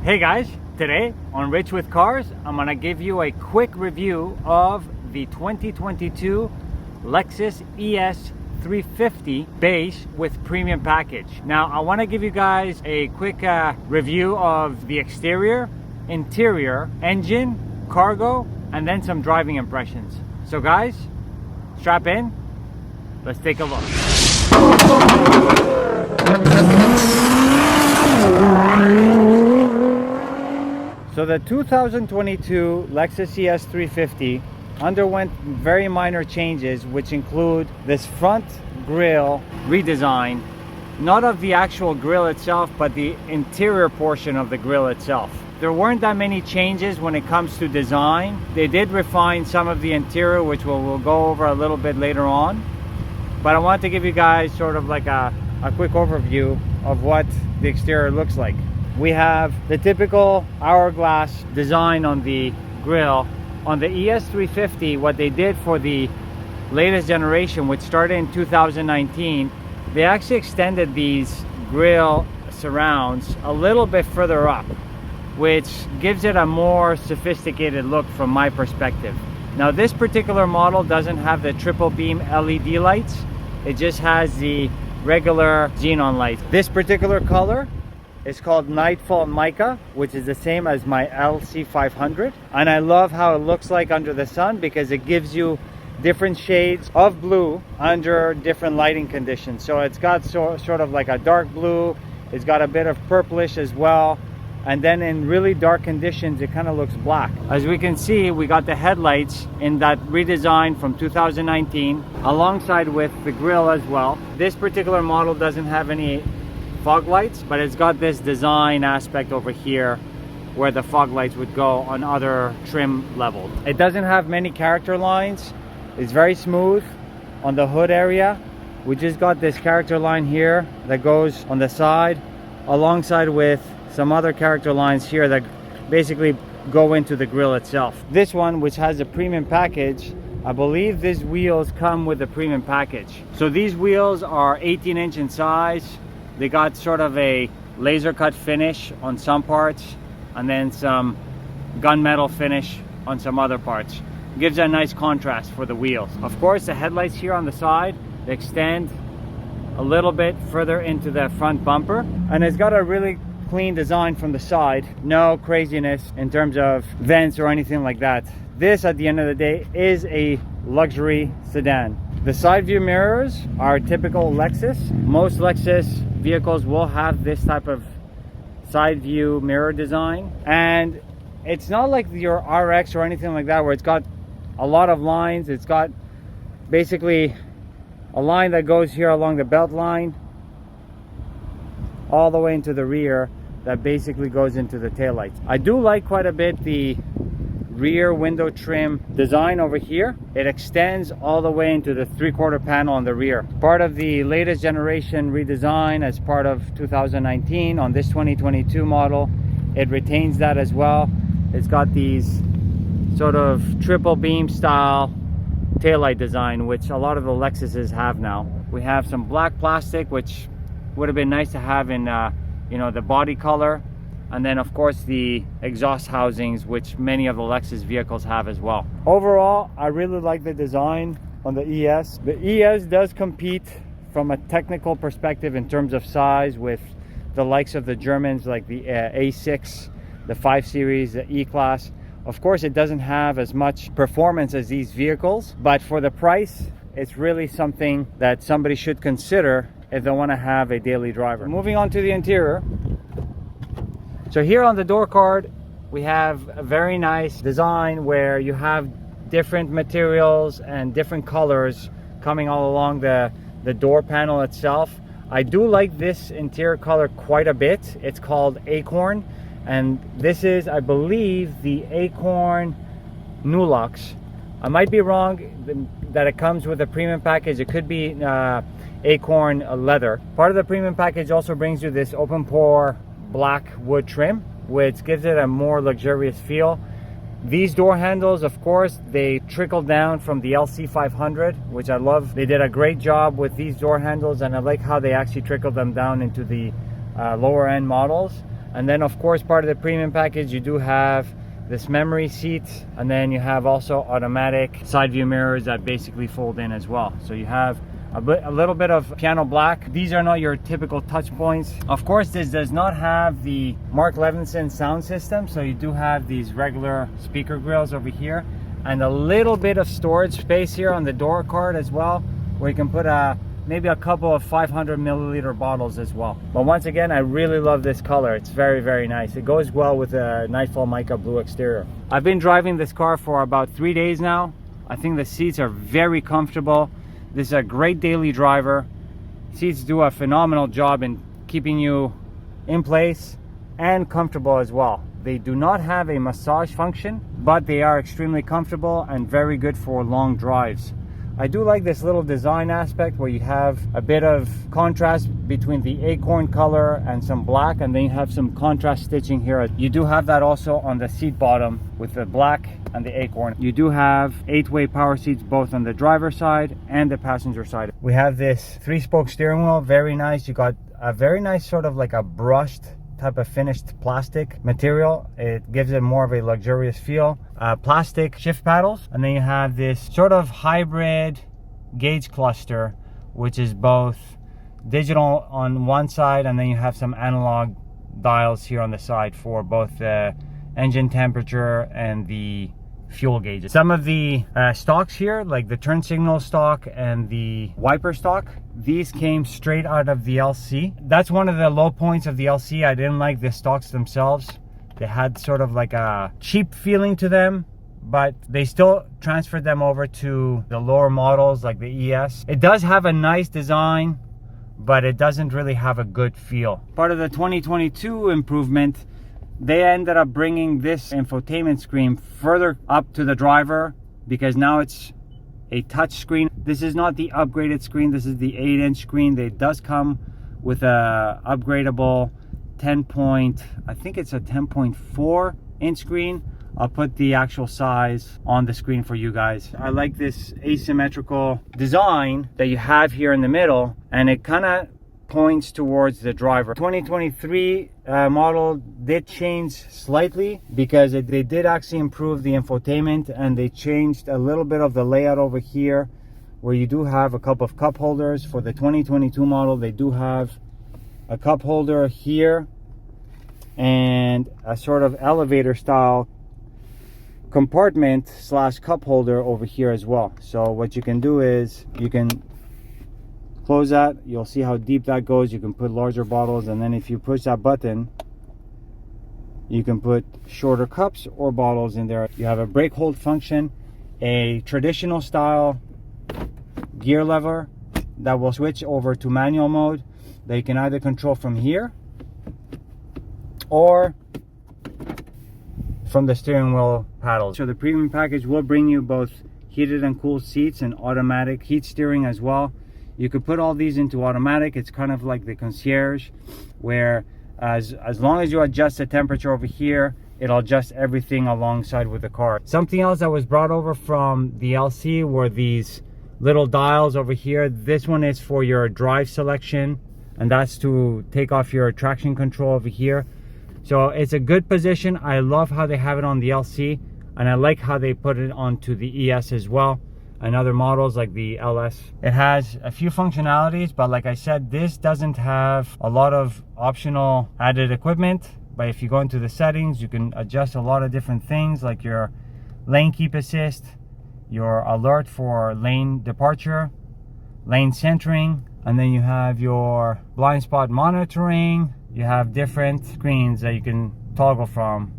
Hey guys, today on Rich with Cars, I'm gonna give you a quick review of the 2022 Lexus ES350 base with premium package. Now, I wanna give you guys a quick review of the exterior, interior, engine, cargo, and then some driving impressions. So guys, strap in, let's take a look. So the 2022 Lexus ES350 underwent very minor changes, which include this front grille redesign, not of the actual grille itself, but the interior portion of the grille itself. There weren't that many changes when it comes to design. They did refine some of the interior, which we'll go over a little bit later on. But I want to give you guys sort of like a quick overview of what the exterior looks like. We have the typical hourglass design on the grille. On the ES350, what they did for the latest generation, which started in 2019, they actually extended these grille surrounds a little bit further up, which gives it a more sophisticated look from my perspective. Now, this particular model doesn't have the triple beam LED lights. It just has the regular xenon lights. This particular color is called Nightfall Mica, which is the same as my LC500. And I love how it looks like under the sun because it gives you different shades of blue under different lighting conditions. So it's got sort of like a dark blue, it's got a bit of purplish as well. And then in really dark conditions, it kind of looks black. As we can see, we got the headlights in that redesign from 2019, alongside with the grille as well. This particular model doesn't have any fog lights, but it's got this design aspect over here where the fog lights would go on other trim levels. It doesn't have many character lines. It's very smooth on the hood area. We just got this character line here that goes on the side, alongside with some other character lines here that basically go into the grille itself. This one, which has a premium package, I believe these wheels come with a premium package. So these wheels are 18-inch in size. They got sort of a laser cut finish on some parts and then some gunmetal finish on some other parts. Gives a nice contrast for the wheels. Of course, the headlights here on the side, they extend a little bit further into the front bumper, and it's got a really clean design from the side. No craziness in terms of vents or anything like that. This, at the end of the day, is a luxury sedan. The side view mirrors are typical Lexus. Most Lexus vehicles will have this type of side view mirror design, and it's not like your RX or anything like that where it's got a lot of lines. It's got basically a line that goes here along the belt line all the way into the rear that basically goes into the taillights. I do like quite a bit the rear window trim design over here. It extends all the way into the 3/4 panel on the rear. Part of the latest generation redesign as part of 2019 on this 2022 model. It retains that as well. It's got these sort of triple beam style taillight design, which a lot of the Lexuses have now. We have some black plastic, which would have been nice to have in you know, the body color. And then of course the exhaust housings, which many of the Lexus vehicles have as well. Overall, I really like the design on the ES. The ES does compete from a technical perspective in terms of size with the likes of the Germans, like the A6, the 5 Series, the E-Class. Of course, it doesn't have as much performance as these vehicles, but for the price, it's really something that somebody should consider if they want to have a daily driver. Moving on to the interior. So here on the door card, we have a very nice design where you have different materials and different colors coming all along the door panel itself. I do like this interior color quite a bit. It's called Acorn, and this is, I believe, the Acorn Nulux. I might be wrong that it comes with a premium package. It could be Acorn leather. Part of the premium package also brings you this open pore black wood trim, which gives it a more luxurious feel. These door handles, of course, they trickle down from the LC500, which I love. They did a great job with these door handles, and I like how they actually trickle them down into the lower end models. And then of course, part of the premium package, you do have this memory seat, and then you have also automatic side view mirrors that basically fold in as well. So you have a little bit of piano black. These are not your typical touch points. Of course, this does not have the Mark Levinson sound system, so you do have these regular speaker grills over here, and a little bit of storage space here on the door card as well, where you can put maybe a couple of 500 milliliter bottles as well. But once again, I really love this color. It's very, very nice. It goes well with a Nightfall Mica blue exterior. I've been driving this car for about 3 days now. I think the seats are very comfortable. This is a great daily driver. Seats do a phenomenal job in keeping you in place and comfortable as well. They do not have a massage function, but they are extremely comfortable and very good for long drives. I do like this little design aspect where you have a bit of contrast between the acorn color and some black, and then you have some contrast stitching here. You do have that also on the seat bottom with the black and the acorn. You do have 8-way power seats both on the driver's side and the passenger side. We have this 3-spoke steering wheel, very nice. You got a very nice sort of like a brushed type of finished plastic material. It gives it more of a luxurious feel. Plastic shift paddles, and then you have this sort of hybrid gauge cluster, which is both digital on one side, and then you have some analog dials here on the side for both the engine temperature and the fuel gauges. Some of the stocks here, like the turn signal stock and the wiper stock, these came straight out of the LC. That's one of the low points of the LC. I didn't like the stocks themselves. They had sort of like a cheap feeling to them, but they still transferred them over to the lower models like the ES. It does have a nice design, but it doesn't really have a good feel. Part of the 2022 improvement, they ended up bringing this infotainment screen further up to the driver, because now it's a touch screen. This is not the upgraded screen. This is the 8-inch screen. It does come with a upgradable I think it's a 10.4 inch screen. I'll put the actual size on the screen for you guys. I like this asymmetrical design that you have here in the middle, and it kind of points towards the driver. 2023 model did change slightly, because they did actually improve the infotainment, and they changed a little bit of the layout over here, where you do have a couple of cup holders. For the 2022 model, they do have a cup holder here and a sort of elevator style compartment slash cup holder over here as well. So what you can do is you can close that. You'll see how deep that goes. You can put larger bottles, and then if you push that button, you can put shorter cups or bottles in there. You have a brake hold function, a traditional style gear lever that will switch over to manual mode, that you can either control from here or from the steering wheel paddles. So the premium package will bring you both heated and cooled seats and automatic heat steering as well. You could put all these into automatic. It's kind of like the concierge, where as long as you adjust the temperature over here, it'll adjust everything alongside with the car. Something else that was brought over from the LC were these little dials over here. This one is for your drive selection, and that's to take off your traction control over here. So it's a good position. I love how they have it on the LC, and I like how they put it onto the ES as well, and other models like the LS. It has a few functionalities, but like I said, this doesn't have a lot of optional added equipment. But if you go into the settings, you can adjust a lot of different things, like your lane keep assist, your alert for lane departure, lane centering, and then you have your blind spot monitoring. You have different screens that you can toggle from.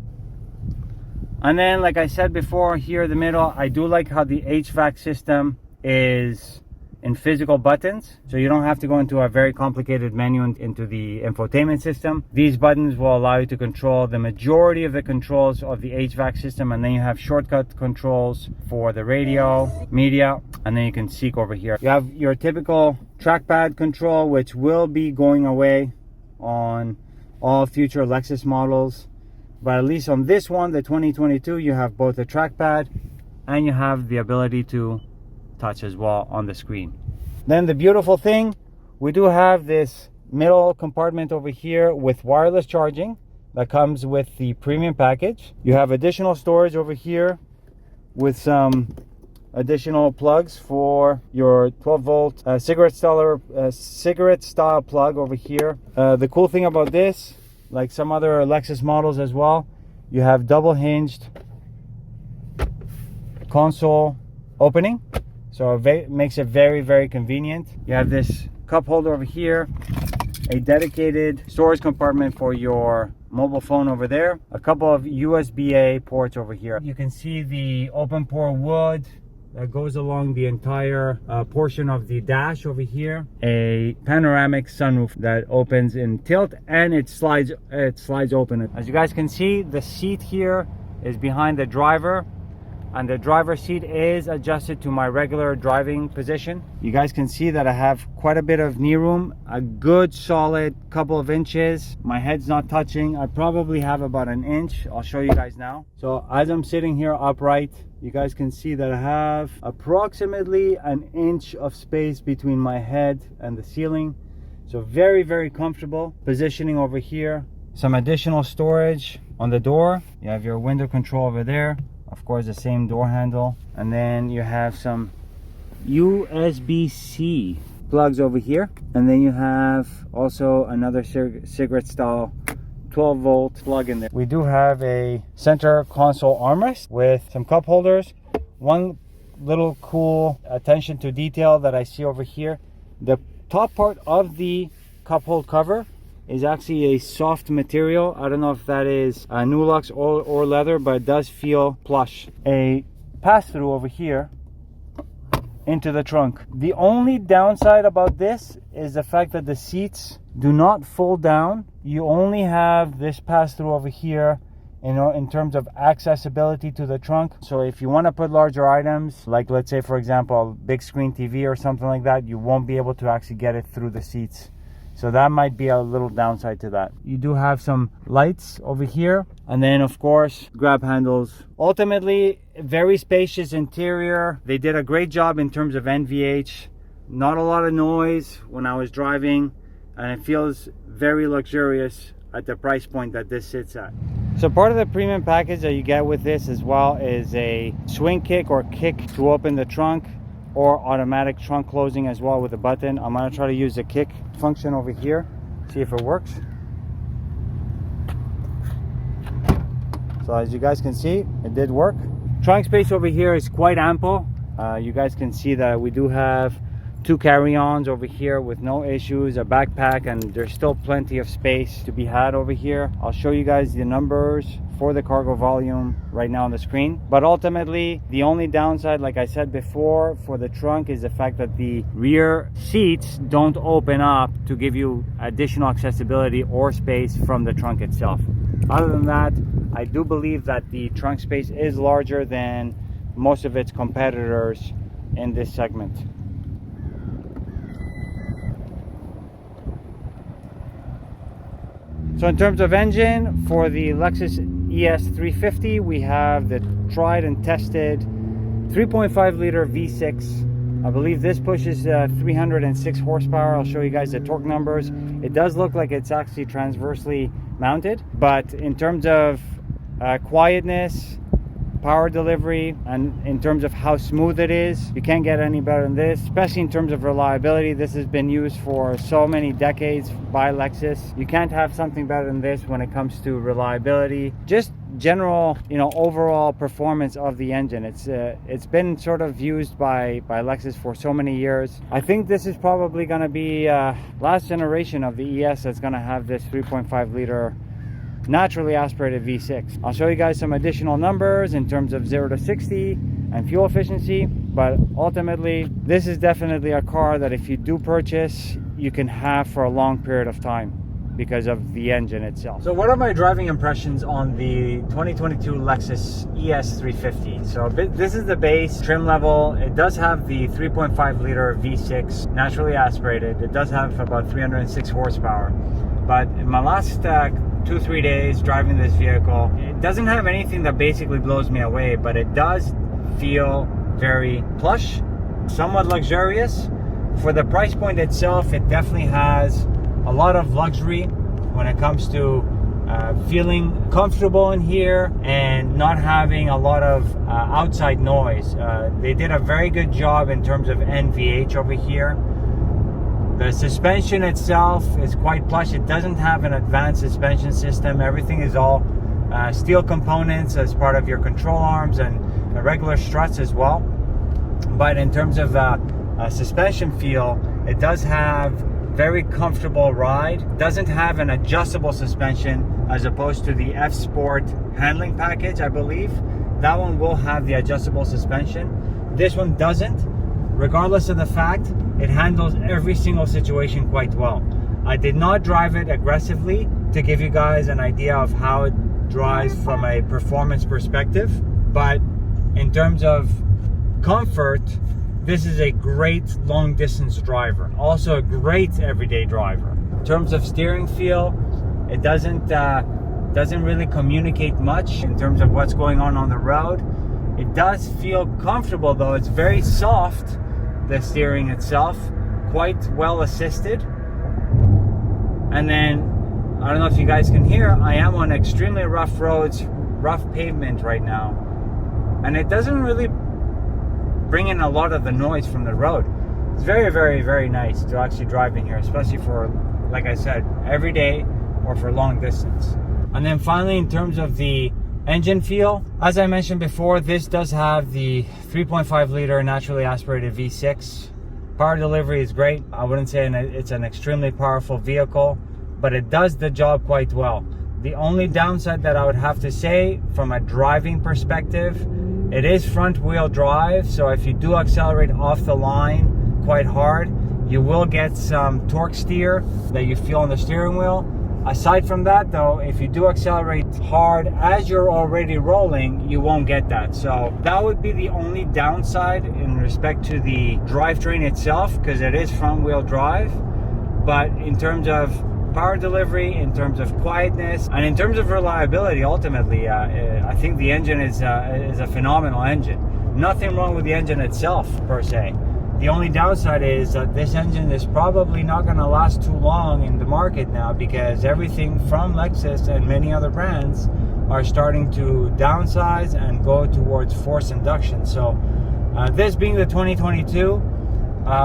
And then, like I said before, here in the middle, I do like how the HVAC system is in physical buttons, so you don't have to go into a very complicated menu into the infotainment system. These buttons will allow you to control the majority of the controls of the HVAC system, and then you have shortcut controls for the radio, media, and then you can seek over here. You have your typical trackpad control, which will be going away on all future Lexus models, but at least on this one, the 2022, you have both a trackpad and you have the ability to touch as well on the screen. Then the beautiful thing, we do have this middle compartment over here with wireless charging. that comes with the premium package. You have additional storage over here with some additional plugs for your 12-volt cigarette style plug over here. The cool thing about this, like some other Lexus models as well, you have double hinged console opening, so it makes it very convenient. You have this cup holder over here, a dedicated storage compartment for your mobile phone over there, a couple of USB-A ports over here. You can see the open pore wood that goes along the entire portion of the dash over here, a panoramic sunroof that opens in tilt, and it slides open. As you guys can see, the seat here is behind the driver, and the driver's seat is adjusted to my regular driving position. You guys can see that I have quite a bit of knee room, a good solid couple of inches. My head's not touching. I probably have about an inch. I'll show you guys now. So as I'm sitting here upright, you guys can see that I have approximately an inch of space between my head and the ceiling. So very comfortable positioning over here. Some additional storage on the door. You have your window control over there. Of course, the same door handle, and then you have some USB-C plugs over here, and then you have also another cigarette style 12-volt plug in there. We do have a center console armrest with some cup holders. One little cool attention to detail that I see over here, the top part of the cup hold cover is actually a soft material. I don't know if that is Nulux or leather, but it does feel plush. A pass-through over here into the trunk. The only downside about this is the fact that the seats do not fold down. You only have this pass-through over here in terms of accessibility to the trunk. So if you want to put larger items, like let's say for example a big screen TV or something like that, you won't be able to actually get it through the seats. So that might be a little downside to that. You do have some lights over here, and then of course grab handles. Ultimately, very spacious interior. They did a great job in terms of NVH. Not a lot of noise when I was driving, and it feels very luxurious at the price point that this sits at. So part of the premium package that you get with this as well is a swing kick or kick to open the trunk, or automatic trunk closing as well with a button. I'm gonna try to use the kick function over here, see if it works. So as you guys can see, it did work. Trunk space over here is quite ample. You guys can see that we do have 2 carry-ons over here with no issues, a backpack, and there's still plenty of space to be had over here. I'll show you guys the numbers for the cargo volume right now on the screen. But ultimately, the only downside, like I said before, for the trunk is the fact that the rear seats don't open up to give you additional accessibility or space from the trunk itself. Other than that, I do believe that the trunk space is larger than most of its competitors in this segment. So in terms of engine, for the Lexus ES350, we have the tried and tested 3.5 liter V6. I believe this pushes 306 horsepower. I'll show you guys the torque numbers. It does look like it's actually transversely mounted, but in terms of quietness, power delivery, and in terms of how smooth it is, you can't get any better than this. Especially in terms of reliability, this has been used for so many decades by Lexus. You can't have something better than this when it comes to reliability, just general, overall performance of the engine. It's been sort of used by Lexus for so many years. I think this is probably going to be last generation of the ES that's going to have this 3.5 liter naturally aspirated V6. I'll show you guys some additional numbers in terms of 0 to 60 and fuel efficiency, but ultimately this is definitely a car that if you do purchase, you can have for a long period of time because of the engine itself. So what are my driving impressions on the 2022 Lexus ES350? So this is the base trim level. It does have the 3.5 liter V6 naturally aspirated. It does have about 306 horsepower, but in my last 2-3 days driving this vehicle, it doesn't have anything that basically blows me away, but it does feel very plush, somewhat luxurious. For the price point itself, it definitely has a lot of luxury when it comes to feeling comfortable in here and not having a lot of outside noise. They did a very good job in terms of NVH over here. The suspension itself is quite plush. It doesn't have an advanced suspension system. Everything is all steel components as part of your control arms and regular struts as well. But in terms of suspension feel, it does have very comfortable ride. It doesn't have an adjustable suspension as opposed to the F Sport handling package, I believe. That one will have the adjustable suspension. This one doesn't. Regardless of the fact, it handles every single situation quite well. I did not drive it aggressively to give you guys an idea of how it drives from a performance perspective, but in terms of comfort, this is a great long distance driver. Also a great everyday driver. In terms of steering feel, it doesn't really communicate much in terms of what's going on the road. It does feel comfortable though. It's very soft, the steering itself, quite well assisted. And then, I don't know if you guys can hear, I am on extremely rough roads, rough pavement right now. And it doesn't really bring in a lot of the noise from the road. It's very, very, very nice to actually drive in here, especially for, like I said, every day or for long distance. And then finally, in terms of the engine feel, as I mentioned before, this does have the 3.5 liter naturally aspirated V6. Power delivery is great. I wouldn't say it's an extremely powerful vehicle, but it does the job quite well. The only downside that I would have to say from a driving perspective, it is front wheel drive, so if you do accelerate off the line quite hard, you will get some torque steer that you feel on the steering wheel. Aside from that though, if you do accelerate hard as you're already rolling, you won't get that. So that would be the only downside in respect to the drivetrain itself, because it is front wheel drive. But in terms of power delivery, in terms of quietness, and in terms of reliability, ultimately, I think the engine is a phenomenal engine. Nothing wrong with the engine itself per se. The only downside is that this engine is probably not going to last too long in the market now, because everything from Lexus and many other brands are starting to downsize and go towards forced induction. So this being the 2022,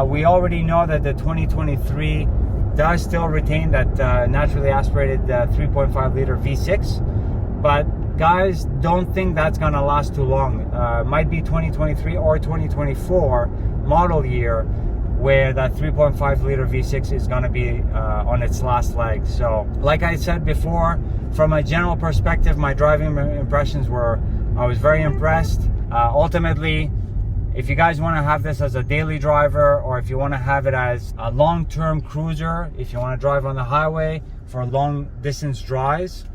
we already know that the 2023 does still retain that naturally aspirated 3.5 liter V6, but guys, don't think that's gonna last too long. Might be 2023 or 2024 model year where that 3.5 liter V6 is gonna be on its last leg. So like I said before, from a general perspective, my driving impressions were, I was very impressed. Ultimately, if you guys want to have this as a daily driver, or if you want to have it as a long-term cruiser, if you want to drive on the highway for long distance drives,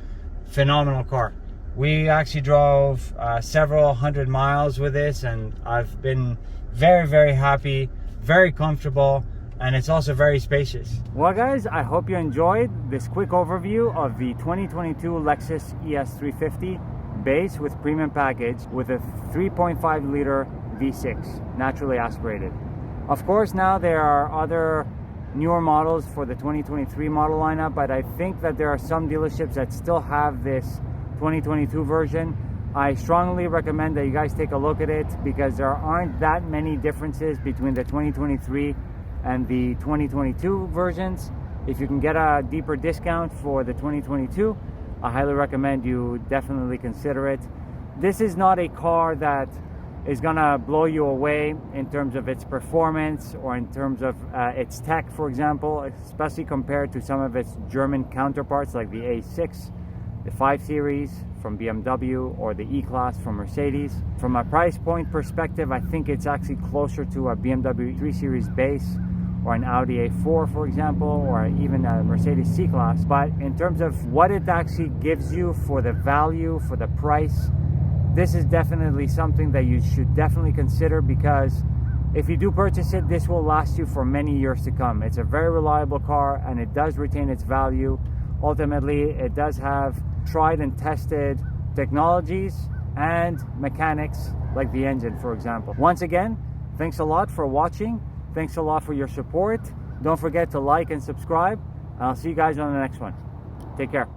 phenomenal car. We actually drove several hundred miles with this, and I've been very, very happy, very comfortable, and it's also very spacious. Well guys, I hope you enjoyed this quick overview of the 2022 Lexus ES350 base with premium package with a 3.5 liter V6 naturally aspirated. Of course, now there are other newer models for the 2023 model lineup, but I think that there are some dealerships that still have this 2022 version. I strongly recommend that you guys take a look at it, because there aren't that many differences between the 2023 and the 2022 versions. If you can get a deeper discount for the 2022, I highly recommend you definitely consider it. This is not a car that is gonna blow you away in terms of its performance or in terms of its tech, for example, especially compared to some of its German counterparts like the A6, the 5 Series from BMW, or the E-Class from Mercedes. From a price point perspective, I think it's actually closer to a BMW 3 Series base or an Audi A4, for example, or even a Mercedes C-Class. But in terms of what it actually gives you for the value, for the price, this is definitely something that you should definitely consider, because if you do purchase it, this will last you for many years to come. It's a very reliable car, and it does retain its value. Ultimately, it does have tried and tested technologies and mechanics, like the engine, for example. Once again, thanks a lot for watching. Thanks a lot for your support. Don't forget to like and subscribe. I'll see you guys on the next one. Take care.